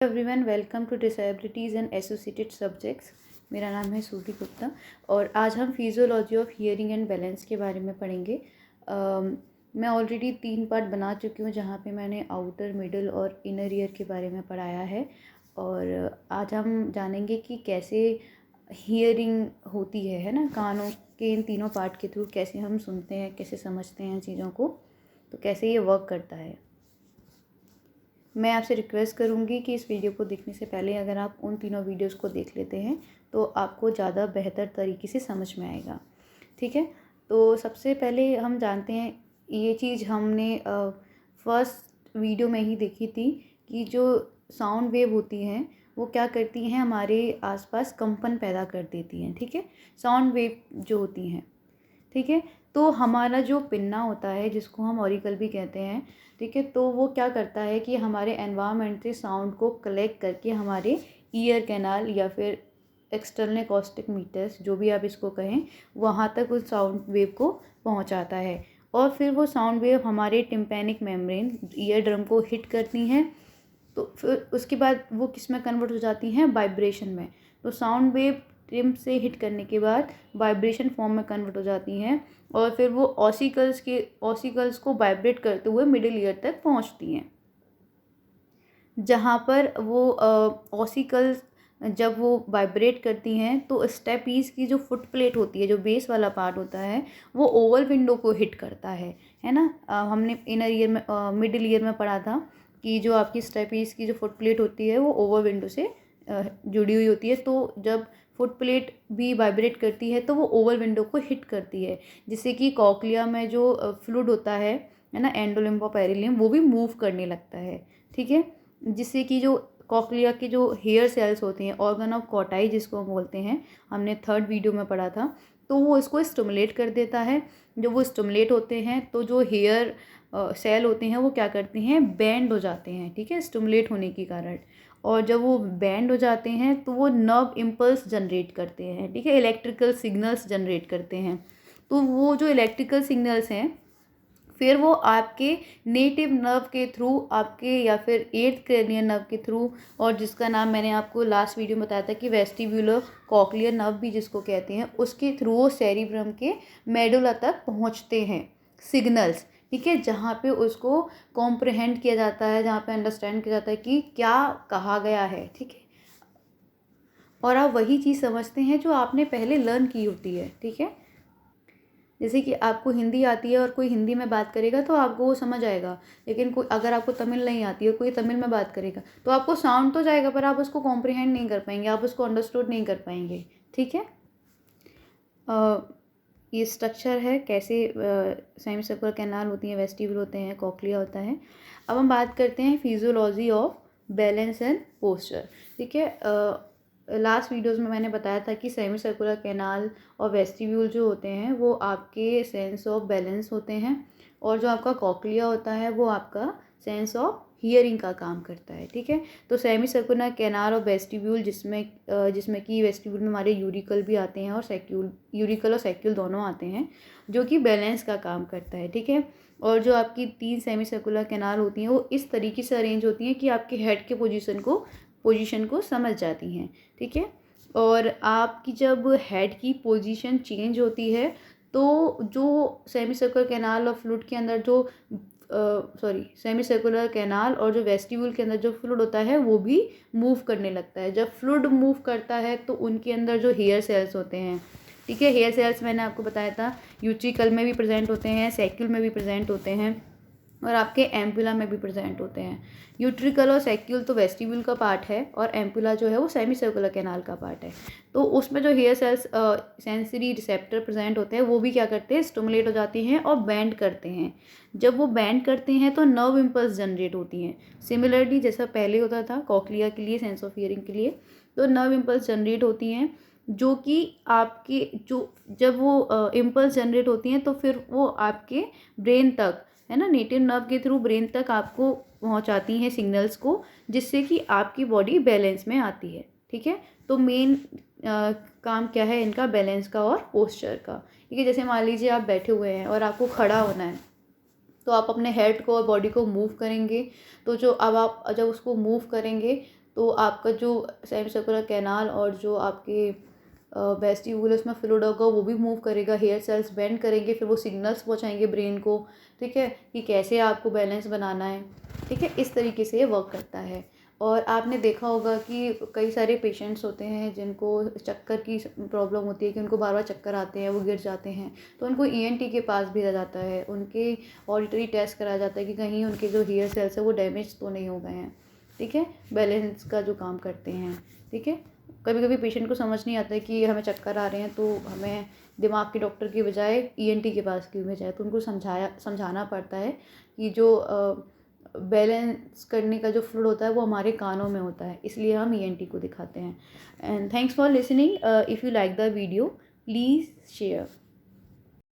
Everyone, welcome to disabilities and associated subjects. मेरा नाम है श्रुति गुप्ता और आज हम physiology of hearing and balance के बारे में पढ़ेंगे। मैं ऑलरेडी 3 पार्ट बना चुकी हूँ जहाँ पे मैंने आउटर, मिडल और इनर ईयर के बारे में पढ़ाया है। और आज हम जानेंगे कि कैसे हियरिंग होती है ना, कानों के इन तीनों पार्ट के थ्रू कैसे हम सुनते हैं, कैसे समझते हैं चीज़ों को, तो कैसे ये वर्क करता है। मैं आपसे रिक्वेस्ट करूँगी कि इस वीडियो को देखने से पहले अगर आप उन तीनों वीडियोस को देख लेते हैं तो आपको ज़्यादा बेहतर तरीके से समझ में आएगा। ठीक है, तो सबसे पहले हम जानते हैं, ये चीज़ हमने फर्स्ट वीडियो में ही देखी थी कि जो साउंड वेव होती हैं वो क्या करती हैं, हमारे आसपास कंपन पैदा कर देती हैं। ठीक है, साउंड वेव जो होती हैं, ठीक है, तो हमारा जो पिन्ना होता है जिसको हम ऑरिकल भी कहते हैं, ठीक है, तो वो क्या करता है कि हमारे एनवायरनमेंट से साउंड को कलेक्ट करके हमारे ईयर कैनाल या फिर एक्सटर्नल एकॉस्टिक मीटर्स, जो भी आप इसको कहें, वहाँ तक उस साउंड वेव को पहुँचाता है। और फिर वो साउंड वेव हमारे टिम्पैनिक मेम्ब्रेन, ईयर ड्रम को हिट करती हैं, तो फिर उसके बाद वो किस में कन्वर्ट हो जाती हैं, वाइब्रेशन में। तो साउंड वेव टिम से हिट करने के बाद वाइब्रेशन फॉर्म में कन्वर्ट हो जाती हैं और फिर वो ऑसिकल्स को वाइब्रेट करते हुए मिडिल ईयर तक पहुंचती हैं, जहाँ पर वो ऑसिकल्स जब वो वाइब्रेट करती हैं तो स्टेपीज़ की जो फुट प्लेट होती है, जो बेस वाला पार्ट होता है, वो ओवल विंडो को हिट करता है ना। हमने इनर ईयर में मिडिल ईयर में पढ़ा था कि जो आपकी स्टेपीज़ की जो फुट प्लेट होती है वो ओवल विंडो से जुड़ी हुई होती है। तो जब फुट प्लेट भी वाइब्रेट करती है तो वो ओवल विंडो को हिट करती है, जिससे कि कॉक्लिया में जो फ्लूइड होता है ना, एंडोलिम्फ और पेरिलियम, वो भी मूव करने लगता है। ठीक है, जिससे कि जो कॉक्लिया के जो हेयर सेल्स होते हैं, ऑर्गन ऑफ कॉटाई जिसको हम बोलते हैं, हमने 3rd वीडियो में पढ़ा था, तो वो इसको स्टिमुलेट कर देता है। जब वो स्टिमुलेट होते हैं तो जो हेयर सेल होते हैं वो क्या करते हैं, बैंड हो जाते हैं। ठीक है, स्टिमुलेट होने के कारण। और जब वो बैंड हो जाते हैं तो वो नर्व इम्पल्स जनरेट करते हैं। ठीक है, इलेक्ट्रिकल सिग्नल्स जनरेट करते हैं। तो वो जो इलेक्ट्रिकल सिग्नल्स हैं फिर वो आपके नेटिव नर्व के थ्रू, आपके या फिर 8th क्रेनियल नर्व के थ्रू, और जिसका नाम मैंने आपको लास्ट वीडियो में बताया था कि वेस्टिब्यूलर कॉक्लियर नर्व भी जिसको कहते हैं, उसके थ्रू वो सेरिब्रम के मेडुला तक पहुंचते हैं सिग्नल्स। ठीक है, जहाँ पे उसको कॉम्प्रहेंड किया जाता है, जहाँ पे अंडरस्टैंड किया जाता है कि क्या कहा गया है। ठीक है, और आप वही चीज़ समझते हैं जो आपने पहले लर्न की होती है। ठीक है, जैसे कि आपको हिंदी आती है और कोई हिंदी में बात करेगा तो आपको वो समझ आएगा, लेकिन कोई अगर आपको तमिल नहीं आती है, कोई तमिल में बात करेगा तो आपको साउंड तो जाएगा पर आप उसको कॉम्प्रिहेंड नहीं कर पाएंगे, आप उसको अंडरस्टूड नहीं कर पाएंगे। ठीक है, ये स्ट्रक्चर है कैसे सेमीसर्कुलर कैनाल होती हैं, वेस्टिब्यूल होते हैं, कॉक्लिया होता है। अब हम बात करते हैं physiology of balance and posture. ठीक है, लास्ट वीडियोस में मैंने बताया था कि सेमी सर्कुलर कैनाल और वेस्टिब्यूल जो होते हैं वो आपके सेंस ऑफ बैलेंस होते हैं, और जो आपका कॉक्लिया होता है वो आपका सेंस ऑफ हियरिंग का काम करता है। ठीक है, तो सेमी सर्कुलर कैनाल और वेस्टिब्यूल, जिसमें कि वेस्टिब्यूल में हमारे यूरिकल भी आते हैं और यूरिकल और सैक्यूल दोनों आते हैं, जो कि बैलेंस का काम करता है। ठीक है, और जो आपकी 3 सेमी सर्कुलर कैनाल होती हैं वो इस तरीके से अरेंज होती हैं कि आपके हेड के पोजीशन को समझ जाती हैं। ठीक है, और आपकी जब हेड की पोजीशन चेंज होती है तो जो सेमी सर्कुलर कैनाल और फ्लूइड के अंदर जो सेमी सर्कुलर कैनाल और जो वेस्टिब्यूल के अंदर जो फ्लूइड होता है वो भी मूव करने लगता है। जब फ्लूइड मूव करता है तो उनके अंदर जो हेयर सेल्स होते हैं, ठीक है, हेयर सेल्स मैंने आपको बताया था यूट्रिकल में भी प्रेजेंट होते हैं, सैक्यूल में भी प्रेजेंट होते हैं, और आपके एम्पुला में भी प्रेजेंट होते हैं। यूट्रिकल और सैक्यूल तो वेस्टिब्यूल का पार्ट है और एम्पुला जो है वो सेमी सर्कुलर कैनाल का पार्ट है। तो उसमें जो hair cells sensory receptor present होते हैं वो भी क्या करते हैं, स्टिमुलेट हो जाती हैं और बैंड करते हैं। जब वो बैंड करते हैं तो नर्व इम्पल्स जनरेट होती हैं। सिमिलरली जैसा पहले होता था कॉक्लिया के लिए, सेंस ऑफ हियरिंग के लिए, तो नर्व इम्पल्स जनरेट होती हैं, जो कि आपके जब वो इम्पल्स जनरेट होती हैं तो फिर वो आपके ब्रेन तक, है ना, नेटिव नर्व के थ्रू ब्रेन तक आपको पहुंचाती हैं सिग्नल्स को, जिससे कि आपकी बॉडी बैलेंस में आती है। ठीक है, तो मेन काम क्या है इनका, बैलेंस का और पोस्चर का। ठीक है, जैसे मान लीजिए आप बैठे हुए हैं और आपको खड़ा होना है, तो आप अपने हेड को और बॉडी को मूव करेंगे, तो जो अब आप जब उसको मूव करेंगे तो आपका जो सेमिसर्कुलर कैनाल और जो आपके वेस्टिब्यूल उसमें फ्लूइड होगा वो भी मूव करेगा, हेयर सेल्स बेंड करेंगे, फिर वो सिग्नल्स पहुंचाएंगे ब्रेन को, ठीक है, कि कैसे आपको बैलेंस बनाना है, ठीक है। इस तरीके से ये वर्क करता है। और आपने देखा होगा कि कई सारे पेशेंट्स होते हैं जिनको चक्कर की प्रॉब्लम होती है, कि उनको बार बार चक्कर आते हैं, वो गिर जाते हैं, तो उनको ईएनटी के पास भेजा जाता है, उनके ऑडिटरी टेस्ट कराया जाता है कि कहीं उनके जो हेयर सेल्स है वो डैमेज तो नहीं हो गए हैं, ठीक है, बैलेंस का जो काम करते हैं, ठीक है। कभी कभी पेशेंट को समझ नहीं आता है कि हमें चक्कर आ रहे हैं, तो हमें दिमाग के डॉक्टर की बजाय ईएनटी के पास क्यों भेजा है, तो उनको समझाना पड़ता है कि जो बैलेंस करने का जो फ्लूइड होता है वो हमारे कानों में होता है, इसलिए हम ईएनटी को दिखाते हैं। And thanks for listening. If you like the video, please share.